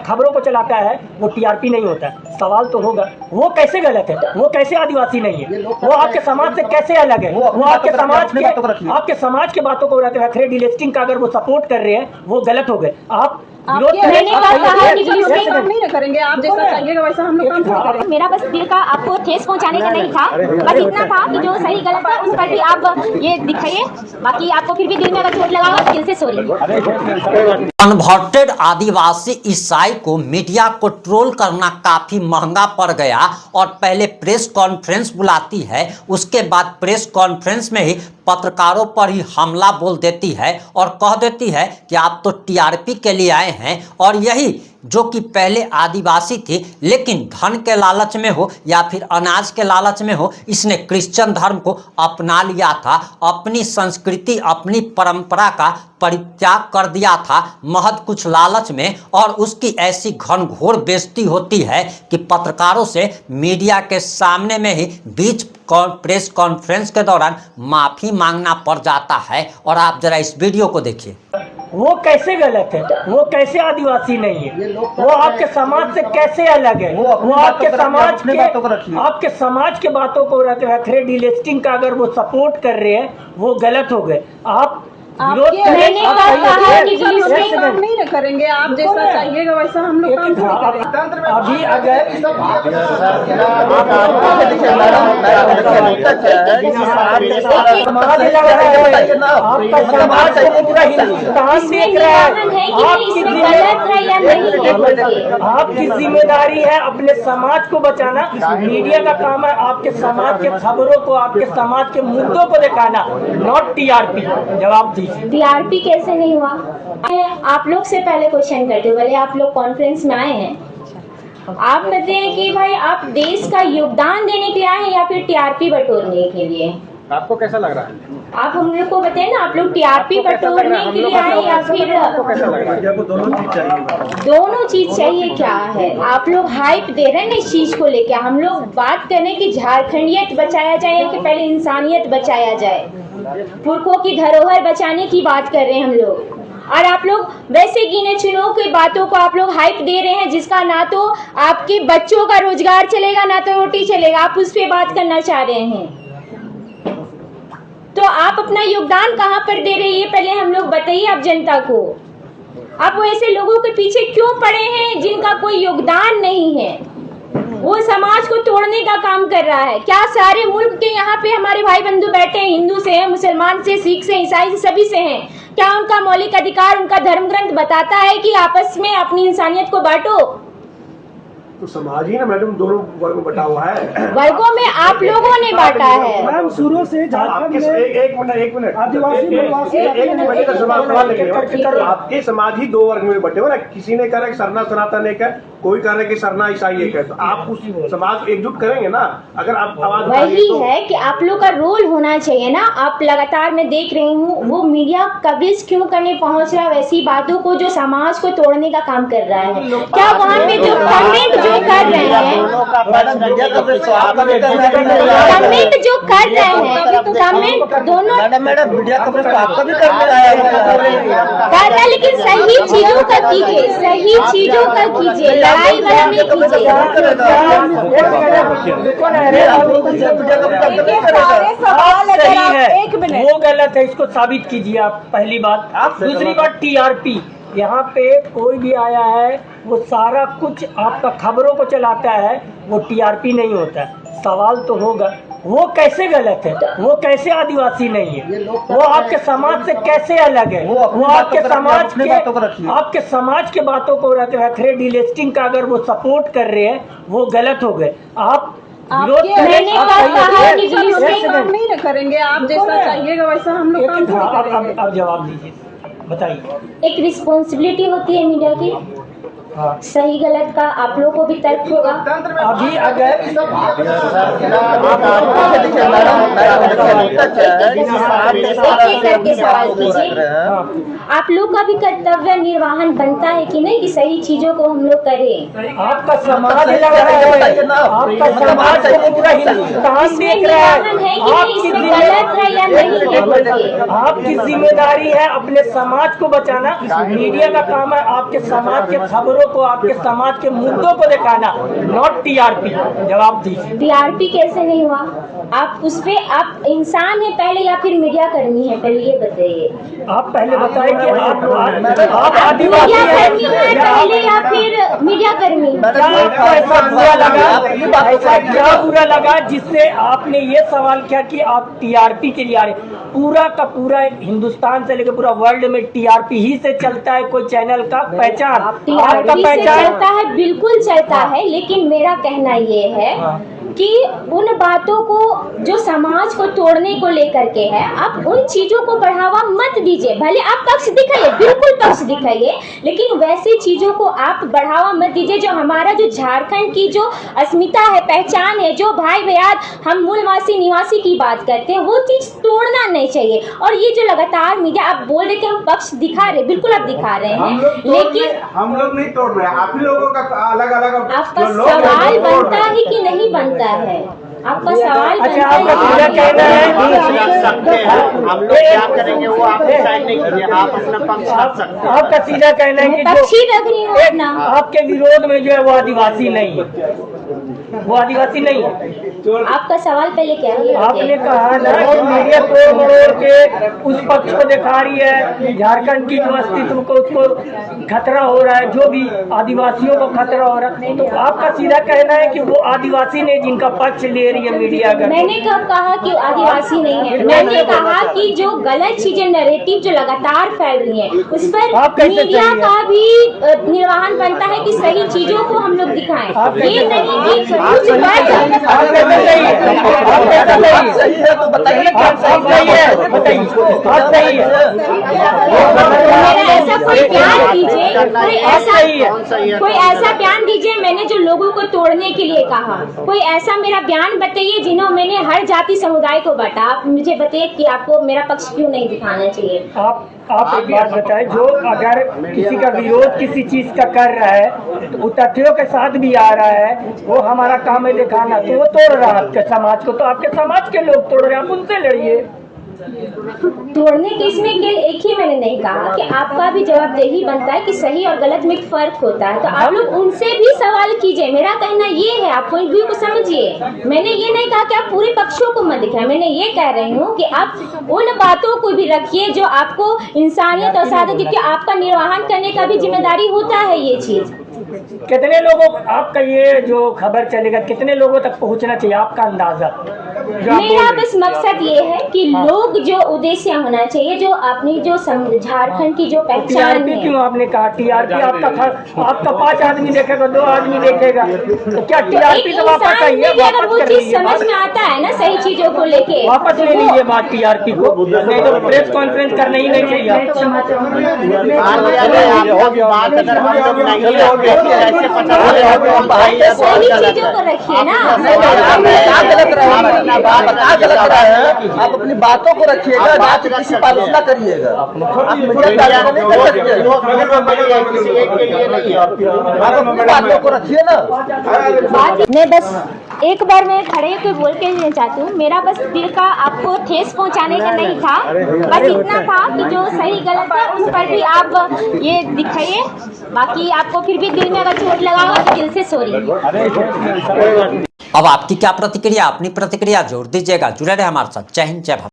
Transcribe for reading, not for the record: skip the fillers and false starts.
खबरों को चलाता है वो टीआरपी नहीं होता है। सवाल तो होगा वो कैसे गलत है, वो कैसे आदिवासी नहीं है, वो आपके समाज से कैसे अलग है, वो आपके समाज के बातों को रख रहे डिलिस्टिंग का अगर वो सपोर्ट कर रहे हैं वो गलत हो गए। आप नहीं करेंगे, आप जैसा चाहिएगा वैसा हम लोग काम करेंगे। मेरा बस दिल का आपको ठेस पहुंचाने का नहीं था, बस इतना था कि जो सही गलत है उस पर भी आप ये दिखाइए, बाकी आपको फिर भी दिल में अगर चोट लगा हो दिल से सॉरी। कन्वर्टेड आदिवासी ईसाई को मीडिया को ट्रोल करना काफी महंगा पड़ गया और पहले प्रेस कॉन्फ्रेंस बुलाती है, उसके बाद प्रेस कॉन्फ्रेंस में ही पत्रकारों पर ही हमला बोल देती है और कह देती है कि आप तो टीआरपी के लिए आए हैं। और यही जो कि पहले आदिवासी थी लेकिन धन के लालच में हो या फिर अनाज के लालच में हो, इसने क्रिश्चियन धर्म को अपना लिया था, अपनी संस्कृति अपनी परंपरा का परित्याग कर दिया था महज कुछ लालच में। और उसकी ऐसी घनघोर बेइज्जती होती है कि पत्रकारों से मीडिया के सामने में ही बीच प्रेस कॉन्फ्रेंस के दौरान माफी मांगना पड़ जाता है। और आप जरा इस वीडियो को देखिए। वो कैसे गलत है, वो कैसे आदिवासी नहीं है, वो आपके समाज से कैसे अलग है, वो आपके समाज के बातों को रख रहे डिलिस्टिंग का अगर वो सपोर्ट कर रहे हैं वो गलत हो गए। आप नहीं करेंगे, आप जैसा चाहिएगा वैसा हम लोग काम करेंगे। अभी अगर समाज लग रहा है, आपका समाज को पूरा हिंदुस्तान देख रहा है, आपकी जिम्मेदारी है अपने समाज को बचाना। मीडिया का काम है आपके समाज के खबरों को, आपके समाज के मुद्दों को दिखाना, नॉट टीआरपी। जवाब दीजिए। टीआरपी कैसे नहीं हुआ? आप लोग से पहले क्वेश्चन करते हुए आप लोग कॉन्फ्रेंस में आए हैं, आप कहते हैं कि भाई आप देश का योगदान देने के लिए आए हैं या फिर टीआरपी बटोरने के लिए? आपको कैसा लग रहा है? आप हम लोग को बताए ना, आप लोग टीआरपी बटोरने के लिए आए या फिर दोनों चीज चाहिए? क्या है आप लोग हाइप दे रहे हैं ना इस चीज को लेके? हम लोग बात करें कि झारखंडियत बचाया जाए या कि पहले इंसानियत बचाया जाए, पुरखों की धरोहर बचाने की बात कर रहे हैं हम लोग। और आप लोग वैसे गिने चुनों की बातों को आप लोग हाइप दे रहे हैं जिसका ना तो आपके बच्चों का रोजगार चलेगा ना तो रोटी चलेगा, आप उस पर बात करना चाह रहे हैं। तो आप अपना योगदान कहाँ पर दे रहे हैं ये पहले हम लोग बताइए आप जनता को। आप ऐसे लोगों के पीछे क्यों पड़े हैं जिनका कोई योगदान नहीं है, वो समाज को तोड़ने का काम कर रहा है? क्या सारे मुल्क के यहाँ पे हमारे भाई बंधु बैठे हैं, हिंदू से हैं, मुसलमान से, सिख से, ईसाई से, सभी से हैं, क्या उनका मौलिक अधिकार उनका धर्म ग्रंथ बताता है कि आपस में अपनी इंसानियत को बांटो? तो समाज ही ना मैडम दोनों वर्ग में बटा हुआ है। वर्गों में आप लोगों ने बांटा है। मैम शुरू से झारखंड में एक मिनट आपके समाज ही दो वर्ग में बटे हो ना, किसी ने कहा कि सरना सनातन एक है, कोई कह रहे कि सरना ईसाई एक है, तो आप उस समाज एकजुट करेंगे ना। अगर आप आवाज वही है कि आप लोग का रोल होना चाहिए ना। आप लगातार मैं देख रही हूँ वो मीडिया कवरेज क्यों करने पहुंच रहा है वैसी बातों को जो समाज को तोड़ने का काम कर रहा है। क्या वहाँ पे जो कमेंट जो कर रहे हैं, कमेंट जो कर रहे हैं, कमेंट दोनों कर रहा है, लेकिन सही चीजों का कीजिए, सही चीजों का कीजिए, लड़ाई वाला नहीं कीजिए। वो गलत है, इसको साबित कीजिए आप। पहली बात। दूसरी बात टीआरपी, यहाँ पे कोई भी आया है वो सारा कुछ आपका खबरों को चलाता है, वो टीआरपी नहीं होता है। सवाल तो होगा वो कैसे गलत है, वो कैसे आदिवासी नहीं है, वो आपके समाज से कैसे अलग है, वो आपके समाज के बातों को रख रहे डिलिस्टिंग का अगर वो सपोर्ट कर रहे हैं वो गलत हो गए। आप नहीं करेंगे, आप जैसा चाहिएगा वैसा हम लोग काम करेंगे। अब जवाब दीजिए, बताइए। एक रिस्पॉन्सिबिलिटी होती है मीडिया की, सही गलत का आप लोगों को भी तर्क होगा। अभी अगर सवाल कीजिए, आप लोग का भी कर्तव्य निर्वाहन बनता है कि नहीं कि सही चीजों को हम लोग करें। आपका समाज लग रहा है, आपका समाज को पूरा हिंदुस्तान देख रहा है, आपकी गलत है या नहीं है? आपकी जिम्मेदारी है अपने समाज को बचाना। मीडिया का काम है आपके समाज के खबरों खबरों को, आपके समाज के मुद्दों को दिखाना, नॉट टीआरपी। जवाब दीजिए। टीआरपी कैसे नहीं हुआ? आप उस पे आप इंसान है पहले या फिर मीडिया कर्मी है, पहले ये बताइए। आप पहले बताएं कि आप आदिवासी मीडिया हैं कर्मी है पहले या फिर मीडिया कर्मी? क्या आपको ऐसा बुरा लगा, ऐसा क्या बुरा लगा जिससे आपने ये सवाल किया कि आप टीआरपी के लिए आ रहे? पूरा का पूरा हिंदुस्तान से लेकर पूरा वर्ल्ड में टीआरपी ही से चलता है कोई चैनल का पहचान, आपका टीआरपी से पहचान चलता है, बिल्कुल चलता है, लेकिन मेरा कहना ये है कि उन बातों को जो समाज को तोड़ने को लेकर के है, आप उन चीजों को बढ़ावा मत दीजिए। भले आप पक्ष दिखाइए, बिल्कुल पक्ष दिखाइए, लेकिन वैसी चीजों को आप बढ़ावा मत दीजिए जो हमारा जो झारखंड की जो अस्मिता है, पहचान है, जो भाई भैया हम मूलवासी निवासी की बात करते हैं, वो चीज तोड़ना नहीं चाहिए। और ये जो लगातार मीडिया आप बोल रहे कि हम पक्ष दिखा रहे, बिल्कुल आप दिखा रहे हैं, लेकिन हम लोग नहीं तोड़ रहे हैं, आप ही लोगों का अलग अलग आपका सवाल बनता है कि नहीं बनता है? आपका सवाल अच्छा, बनता आपका पूरा कहना है हम लोग क्या करेंगे वो आप डिसाइड नहीं कीजिए, आप अपना पक्ष रख सकते हैं। आपका सीधा कहना है कि पक्षी रख रही हूँ अपना। आपके विरोध में जो है वो आदिवासी नहीं है, वो आदिवासी नहीं है। आपका सवाल पहले क्या है? आपने कहा ना कि मीडिया तोड़ मरोड़ के उस पक्ष को दिखा रही है, झारखंड की जो अस्तित्व को उसको खतरा हो रहा है, जो भी आदिवासियों को खतरा हो रहा है, तो आपका सीधा कहना है कि वो आदिवासी ने जिनका पक्ष ले रही है मीडिया का। मैंने कब कहा कि आदिवासी नहीं है? मैंने कहा कि जो गलत चीजें नैरेटिव जो लगातार फैल रही है उस पर मीडिया का भी निर्वाहन बनता है कि सही चीजों को हम लोग दिखाएं। ये नहीं कि कुछ बात ऐसा कोई बयान दीजिए, कोई ऐसा बयान दीजिए मैंने जो लोगों को तोड़ने के लिए कहा। कोई ऐसा मेरा बयान बताइए जिन्हों मैंने हर जाति समुदाय को बांटा। आप मुझे बताइए कि आपको मेरा पक्ष क्यों नहीं दिखाना चाहिए? आप एक बात बताएं, जो अगर किसी का विरोध किसी चीज का कर रहा है तो वो तथ्यों के साथ भी आ रहा है, वो हमारा काम है दिखाना, तो वो तोड़ रहा है आपके समाज को, तो आपके समाज के लोग तोड़ रहे हैं, आप उनसे लड़िए। तोड़ने के इसमें एक ही मैंने नहीं कहा कि आपका भी जवाबदेही बनता है कि सही और गलत में एक फर्क होता है, तो आप लोग उनसे भी सवाल कीजिए। मेरा कहना ये है, आप पॉइंट व्यू को समझिए। मैंने ये नहीं कहा कि आप पूरे पक्षों को मत दिखाएं, मैंने ये कह रही हूँ कि आप उन बातों को भी रखिए जो आपको इंसानियत और सादगी, क्योंकि आपका निर्वहन करने का भी जिम्मेदारी होता है ये चीज। कितने लोगों आपका ये जो खबर चलेगा कितने लोगों तक पहुंचना चाहिए, आपका अंदाजा? मेरा बस मकसद ये है कि लोग जो उद्देश्य होना चाहिए, जो अपनी जो झारखंड की जो पहचान टीआरपी है। क्यों आपने कहा टीआरपी? आपका 5 आदमी देखेगा, 2 आदमी देखेगा, तो क्या टीआरपी तो वापस आई है? अगर वो चीज समझ में आता है ना सही चीजों को लेके, वापस ले लीजिए बात टीआरपी को, नहीं तो प्रेस कॉन्फ्रेंस करना ही नहीं चाहिए। सही चीजों को रखिए ना। आप अपनी बातों को रखिएगा, ना कि किसी पर आलोचना करिएगा। आप मीडिया की आलोचना नहीं कर सकते, आप अपनी बातों को रखिए ना। मैं बस एक बार मैं खड़े होकर बोल के चाहती हूँ, मेरा बस दिल का आपको ठेस पहुँचाने का नहीं था, बस इतना था कि जो सही गलत है उस पर भी आप ये दिखाइए। बाकी आपको फिर भी दिल में अगर चोट लगा हो तो दिल से सॉरी। अब आपकी क्या प्रतिक्रिया? अपनी प्रतिक्रिया जोड़ दीजिएगा। जुड़े रहे हमारे साथ। जय हिंद, जय भारत।